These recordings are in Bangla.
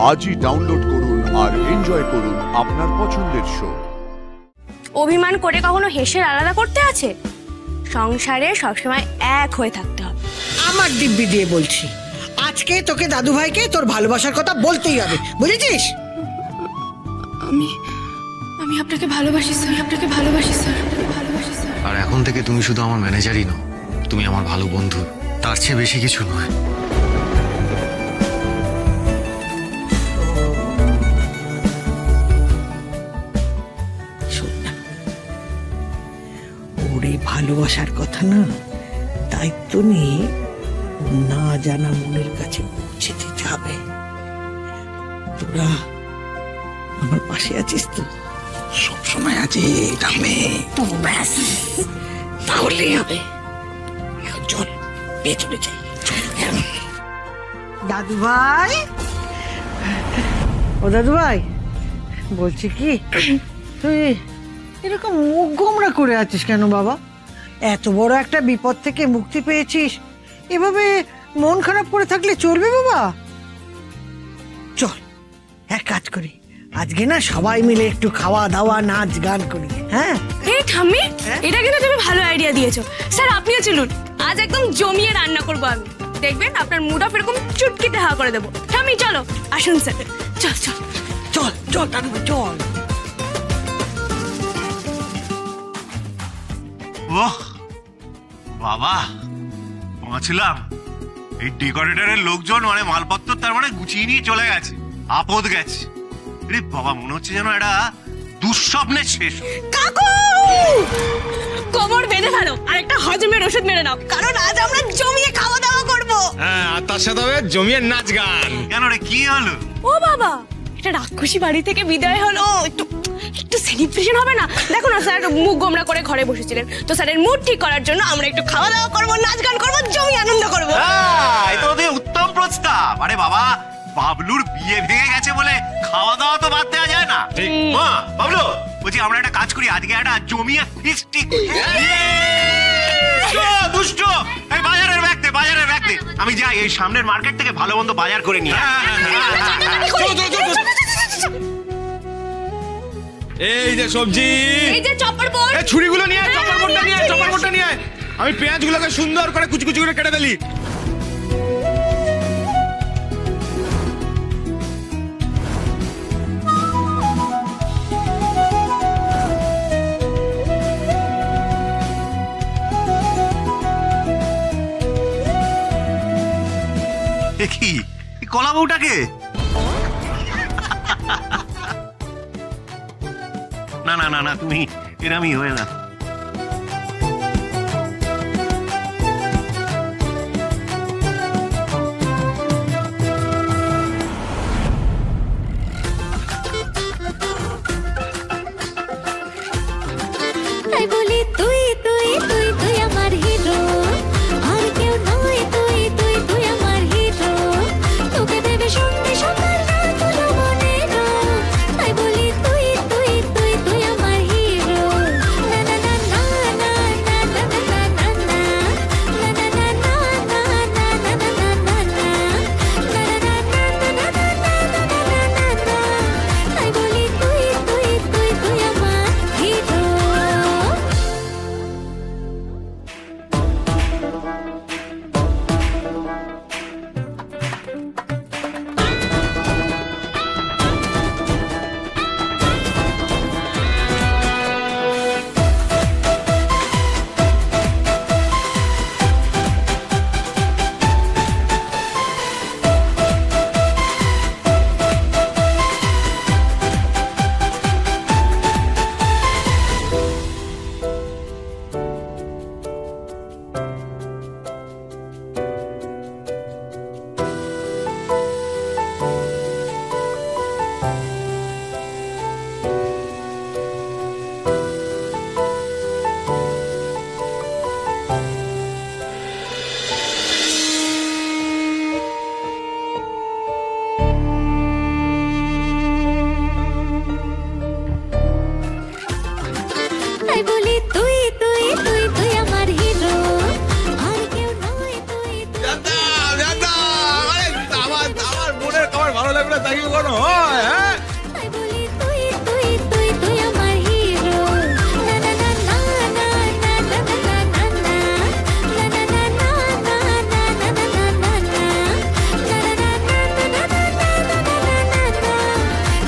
আজই ডাউনলোড করুন আর এনজয় করুন আপনার পছন্দের শো। অভিমান করে কখনো হেসে আলাদা করতে আছে? সংসারে সবসময় এক হয়ে থাকতে হবে। আমার দিব্যি দিয়ে বলছি, আজকে তোকে দাদু ভাইকে তোর ভালোবাসার কথা বলতেই হবে, বুঝেছিস? আমি আপনাকে ভালোবাসি স্যার, আপনাকে ভালোবাসি স্যার, ভালোবাসি স্যার। আর এখন থেকে তুমি শুধু আমার ম্যানেজারই নও, তুমি আমার ভালো বন্ধু, তার চেয়ে বেশি কিছু নয়। ওরে ভালোবাসার কথা না, দায়িত্ব নিয়ে না জানা মনের কাছে পৌঁছে দিতে হবে। তোরা আমার পাশে আছিস তো? সবসময় আছে রামে। তো ব্যাস, তাহলেই হবে। এখন চল পেছনে যাই। দাদু ভাই, ও দাদু ভাই, বলছি কি, তুই এরকম মুখ গোমরা করে আছিস কেন বাবা? এত বড় একটা বিপদ থেকে মুক্তি পেয়েছিস, এভাবে মন খারাপ করে থাকলে চলবে বাবা? চল এক কাজ করি, আজকে না সবাই মিলে একটু খাওয়া দাওয়া নাচ গান করি। হ্যাঁ এই ঠাম্মি, এটা কিন্তু তুমি ভালো আইডিয়া দিয়েছো। স্যার আপনিও চলুন, আজ একদম জমিয়ে রান্না করবো আমি। দেখবেন আপনার মুড অফ এরকম চুটকিতে হাওয়া করে দেবো। ঠাম্মি চলো, আসুন স্যার। চল চল চল চল দাদু ভাই চল। ওহ বাবা, বাঁচলাম। এই ডেকোরেটরের লোকজন মানে মালপত্র তার মানে গুছিয়ে নিয়ে চলে গেছে, আপদ গেছে। রে বাবা, মনে হচ্ছে যেন এটা দুঃস্বপ্নের শেষ। কাকু, কোমর বেঁধে ফেলো আর একটা হজমের ওষুধ মেরে নাও, কারণ আজ আমরা জমিয়ে খাওয়া দাওয়া করবো। হ্যাঁ, আর তার সাথে হবে জমিয়ে নাচ গান। কেন রে, কি হলো? ও বাবা, এটা রাক্ষসী বাড়ি থেকে বিদায় হলো, একটু একটু সেলিব্রেশন হবে না? দেখো না স্যার মুখ গোমরা করে ঘরে বসেছিলেন, তো স্যারের মুড ঠিক করার জন্য আমরা একটু খাওয়া দাওয়া করবো, নাচ গান করবো, জমি আনন্দ করবো। এটা ওদের উত্তম প্রস্তাব। আরে বাবা, বাবলুর বিয়ে ভেঙে গেছে বলে খাওয়া দাওয়া তো বাদ দেওয়া যায় না। মা, বাবলু বলছি আমরা একটা কাজ করি, আজকে একটা জমিয়ে ফিস্টি করি। দুষ্ট, এই বাজারের ব্যাগ দে, বাজারের ব্যাগ দে। আমি যাই এই সামনের মার্কেট থেকে ভালো মন্দ বাজার করে নিয়ে। এই যে সবজি, এই যে চপার বোর্ড, এই ছুরিগুলো নিয়ে আয়, চপার বোর্ডটা নিয়ে আয়, চপার বোর্ডটা নিয়ে আয়। আমি পেঁয়াজগুলোকে সুন্দর করে কুচি কুচি করে কেটে দিলি। দেখি কলা বউটাকে। না না না না, তুমি এরমই হয়ে না। তাই বলি তুই তুই তুই তুই আমার হিরো, আর কেউ নয়, তুই তুই তুই আমার হিরো। তোকে দেবে সঙ্গে সকাল রাত হলো মনেরও। তাই বলি তুই তুই তুই তুই আমার হিরো। না না না তাই কি কোনো হয়? হ্যাঁ তাই বলি তুই তুই তুই তুই আমার হিরো না না না না না না না না না না না না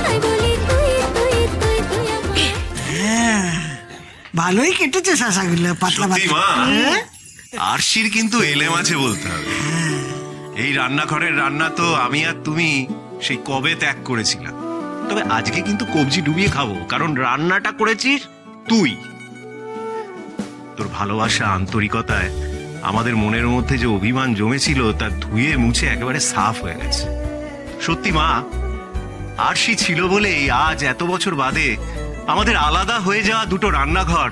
তাই বলি তুই তুই তুই তুই আমার ভালোই কেটেছে শাসাগুলো, পাতলা সত্যি পাতলা। মা, হ্যাঁ? আরশির কিন্তু এলেম আছে বলতে হবে। এই রান্নাঘরের রান্না তো আমি আর তুমি সেই কবে ত্যাগ করেছিলাম। তবে আজকে কিন্তু কবজি ডুবিয়ে খাবো, কারণ রান্নাটা করেছিস তুই। তোর ভালোবাসা আন্তরিকতায় আমাদের মনের মধ্যে যে অভিমান জমেছিল তা ধুয়ে মুছে একেবারে সাফ হয়ে গেছে। সত্যি মা, আরশি ছিল বলেই আজ এত বছর বাদে আমাদের আলাদা হয়ে যাওয়া দুটো রান্নাঘর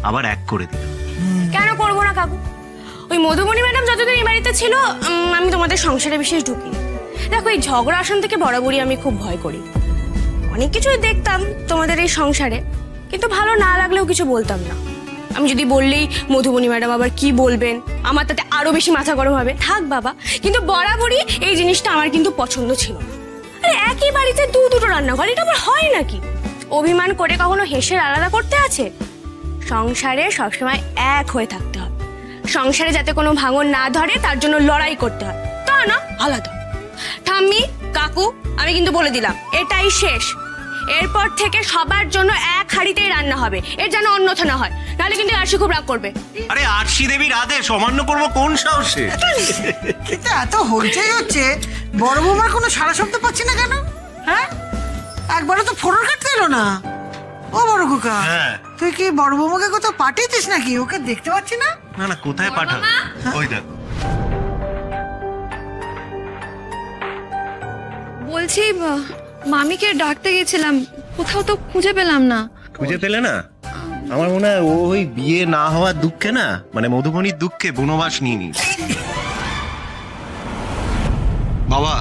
আবার এক করে দিল। কেন করবো না কাকু? ওই মধুমণি ম্যাডাম যতদিন এই বাড়িতে ছিল আমি তোমাদের সংসারে বিশেষ ঢুকি। দেখো, এই ঝগড়া আসন থেকে বরাবরই আমি খুব ভয় করি। অনেক কিছুই দেখতাম তোমাদের এই সংসারে, কিন্তু ভালো না লাগলেও কিছু বলতাম না। আমি যদি বললেই মধুমণি ম্যাডাম আবার কি বলবেন, আমার তাতে আরো বেশি মাথা গরম হবে। থাক বাবা, কিন্তু বরাবরই এই জিনিসটা আমার কিন্তু পছন্দ ছিল না। আরে একই বাড়িতে দুটো রান্নাঘর, এটা আবার হয় নাকি? অভিমান করে কখনো হেসে আলাদা করতে আছে? সংসারে সবসময় এক হয়ে থাকতে হবে। সংসারে যাতে কোনো ভাঙন না ধরে তার জন্য লড়াই করতে হয়, তা না আলাদা। ঠাম্মি, কাকু, আমি কিন্তু বলে দিলাম এটাই শেষ। এরপর থেকে সবার জন্য এক হাঁড়িতেই রান্না হবে, এর যেন অন্যথা না হয়, নাহলে কিন্তু আরশি খুব রাগ করবে। আরে আরশি দেবীর আদেশ অমান্য করবো কোন সাহসে? কিন্তু এত হইচই হচ্ছে, বড় বৌমার কোনো সারা শব্দ পাচ্ছি না কেন? হ্যাঁ, একবারও তো ফোড়ন কাটতে এলো না। ও বড় খোকা, হ্যাঁ। তুই কি বড় বৌমাকে কোথাও পাঠিয়েছিস নাকি? ওকে দেখতে পাচ্ছি না। না না, কোথায় পাঠাবো? ওই দেখ। বলছি মামিকে ডাকতে গেছিলাম, কোথাও তো খুঁজে পেলাম না। খুঁজে পেলে না? আমার মনে হয় ও ওই বিয়ে না হওয়ার দুঃখে না, মানে মধুবনীর দুঃখে বনবাস নিয়ে নিয়েছে। বাবা,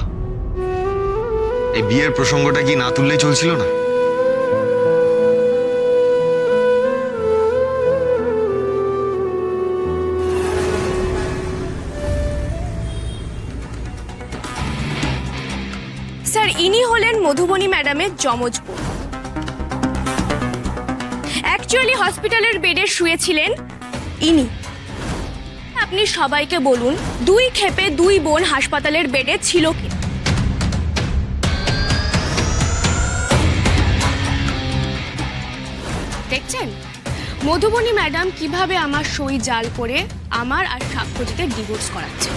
এই বিয়ের প্রসঙ্গটা কি না তুললেই চলছিল না? স্যার, ইনি হলেন মধুবনী ম্যাডামের যমজ বোন। অ্যাকচুয়ালি হসপিটালের বেডে শুয়েছিলেন ইনি। আপনি সবাইকে বলুন, 2 ক্ষেপে 2 বোন হাসপাতালের বেডে ছিল কি? দেখছেন মধুবনী ম্যাডাম কিভাবে আমার সই জাল করে আমার আর সাক্ষ্যজিতের ডিভোর্স করাচ্ছে।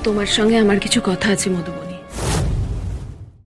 তোমার সঙ্গে আমার কিছু কথা আছে মধুবন।